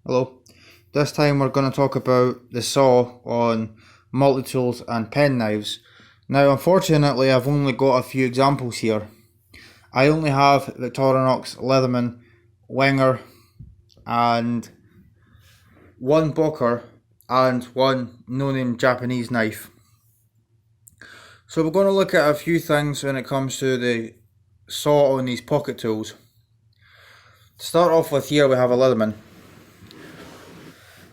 Hello. This time we're going to talk about the saw on multi-tools and pen knives. Now unfortunately I've only got a few examples here. I only have Victorinox, Leatherman, Wenger and one Boker and one no-name Japanese knife. So we're going to look at a few things when it comes to the saw on these pocket tools. To start off with, here we have a Leatherman.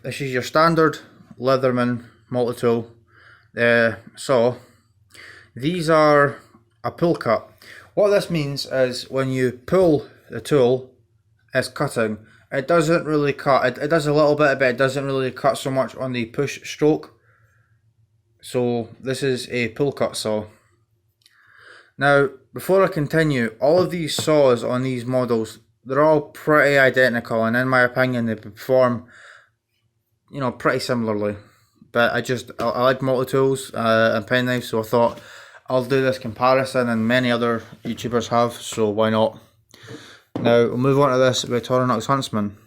This is your standard Leatherman multi-tool saw. These are a pull cut. What this means is when you pull the tool, it's cutting. It doesn't really cut. It does a little bit, but it doesn't really cut so much on the push stroke. So this is a pull cut saw. Now, before I continue, all of these saws on these models, they're all pretty identical, and in my opinion they perform pretty similarly. But I like multi-tools and pen knives, so I thought I'll do this comparison, and many other YouTubers have, so why not? Now we'll move on to this Victorinox Huntsman.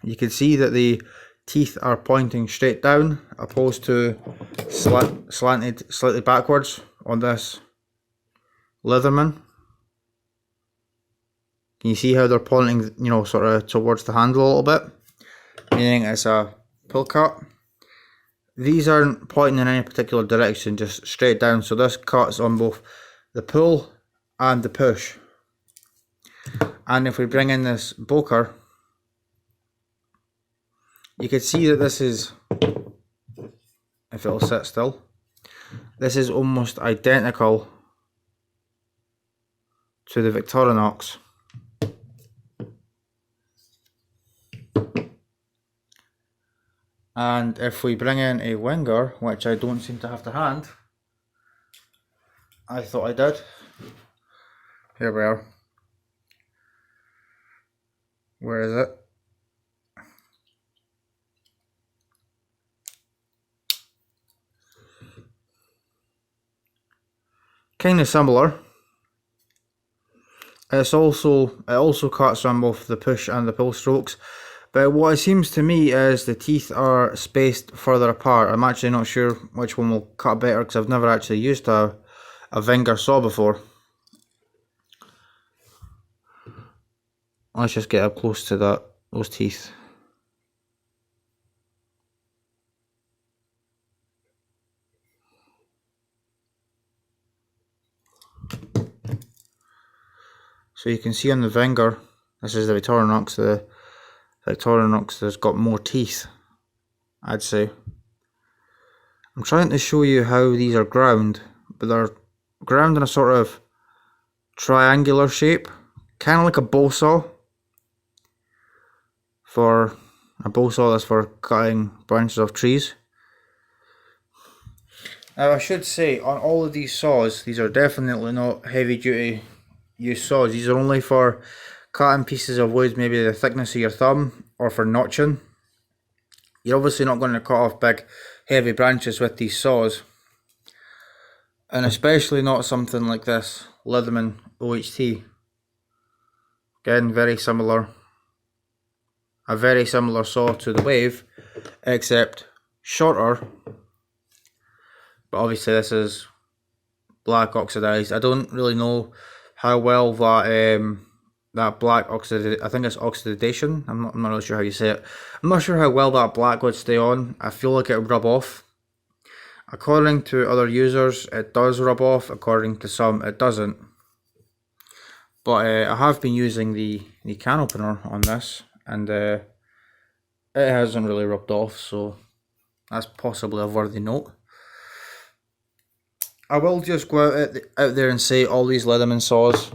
You can see that the teeth are pointing straight down, opposed to slanted slightly backwards on this Leatherman. Can you see how they're pointing, sort of towards the handle a little bit? Meaning it's a pull cut. These aren't pointing in any particular direction, just straight down, so this cuts on both the pull and the push. And if we bring in this Boker, you can see that this is, if it'll sit still, this is almost identical to the Victorinox. And if we bring in a Wenger, which I don't seem to have to hand, I thought I did. Here we are. Where is it? Kind of similar. It also cuts on both the push and the pull strokes. But what it seems to me is the teeth are spaced further apart. I'm actually not sure which one will cut better, because I've never actually used a Wenger saw before. Let's just get up close to those teeth. So you can see on the Wenger, this is the Victorinox, Victorinox has got more teeth, I'd say. I'm trying to show you how these are ground, but they're ground in a sort of triangular shape, kind of like a bow saw. For a bow saw that's for cutting branches of trees. Now I should say, on all of these saws, these are definitely not heavy duty use saws. These are only for cutting pieces of wood, maybe the thickness of your thumb, or for notching. You're obviously not going to cut off big heavy branches with these saws, and especially not something like this Leatherman OHT. Again, very similar, a very similar saw to the Wave, except shorter, but obviously this is black oxidized. I don't really know how well that black I think it's oxidation, I'm not really sure how you say it. I'm not sure how well that black would stay on. I feel like it would rub off. According to other users, it does rub off. According to some, it doesn't. But I have been using the can opener on this, and it hasn't really rubbed off, so that's possibly a worthy note. I will just go out there and say all these Leatherman saws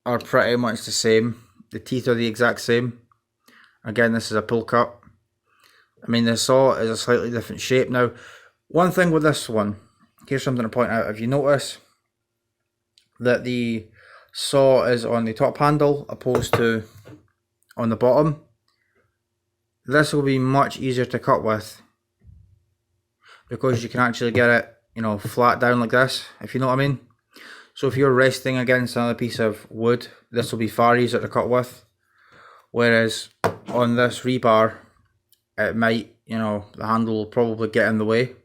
are pretty much the same. The teeth are the exact same. Again, this is a pull cut. I mean, the saw is a slightly different shape. Now, one thing with this one, here's something to point out. If you notice that the saw is on the top handle opposed to on the bottom, this will be much easier to cut with, because you can actually get it, flat down like this, if you know what I mean. So if you're resting against another piece of wood, this will be far easier to cut with. Whereas on this rebar, it might, you know, the handle will probably get in the way.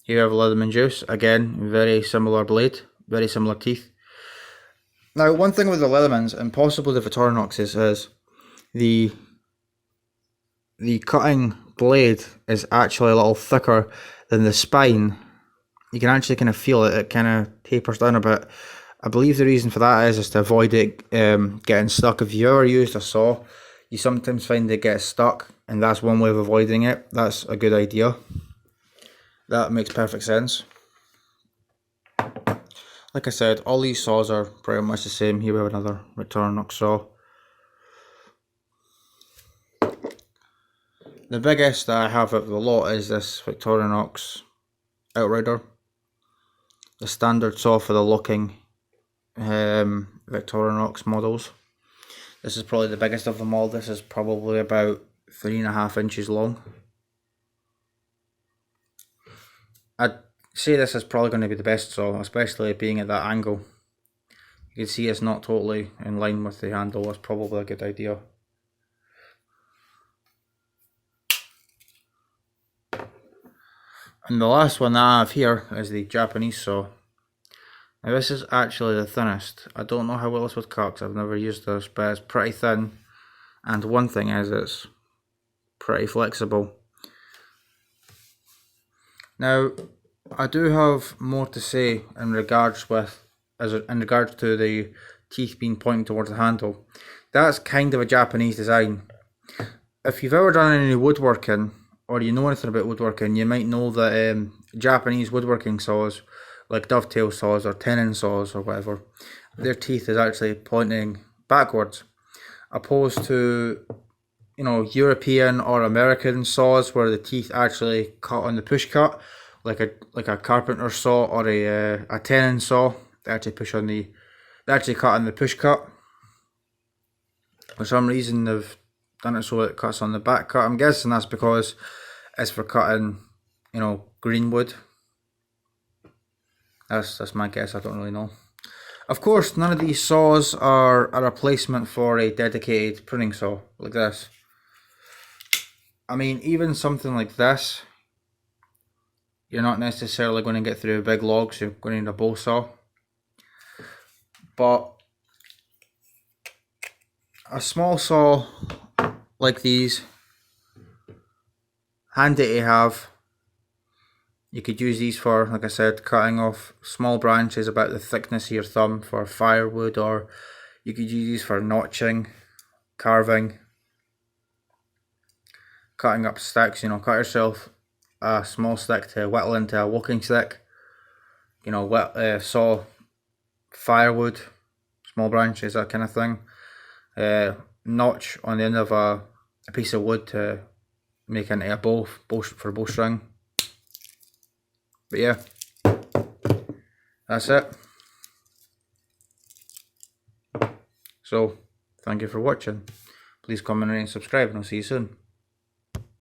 Here you have Leatherman Juice, again, very similar blade, very similar teeth. Now, one thing with the Leathermans, and possibly the Victorinoxes, is the cutting blade is actually a little thicker than the spine. You can actually kind of feel it, it kind of tapers down a bit. I believe the reason for that is to avoid it getting stuck. If you ever used a saw, you sometimes find it gets stuck, and that's one way of avoiding it. That's a good idea. That makes perfect sense. Like I said, all these saws are pretty much the same. Here we have another Victorinox saw. The biggest that I have of the lot is this Victorinox Outrider. The standard saw for the looking Victorinox models. This is probably the biggest of them all. This is probably about 3.5 inches long. I'd say this is probably going to be the best saw, especially being at that angle. You can see it's not totally in line with the handle. That's probably a good idea. And the last one that I have here is the Japanese saw. Now this is actually the thinnest. I don't know how well this would cut because I've never used this, but it's pretty thin. And one thing is, it's pretty flexible. Now, I do have more to say in regards to the teeth being pointing towards the handle. That's kind of a Japanese design. If you've ever done any woodworking, or you know anything about woodworking, you might know that Japanese woodworking saws, like dovetail saws or tenon saws or whatever, their teeth is actually pointing backwards, opposed to, you know, European or American saws where the teeth actually cut on the push cut, like a carpenter saw or a tenon saw. They actually cut on the push cut. For some reason they've done it so it cuts on the back cut. I'm guessing that's because it's for cutting, you know, green wood. That's my guess. I don't really know. Of course, none of these saws are a replacement for a dedicated pruning saw like this. I mean, even something like this, you're not necessarily going to get through big logs. You're going to need a bow saw. But a small saw like these, handy to have. You could use these for, like I said, cutting off small branches about the thickness of your thumb for firewood, or you could use these for notching, carving, cutting up sticks. You know, cut yourself a small stick to whittle into a walking stick. You know, saw firewood, small branches, that kind of thing. Notch on the end of a piece of wood to make into a bow for a bowstring. But yeah, that's it. So, thank you for watching. Please comment, rate and subscribe, and I'll see you soon.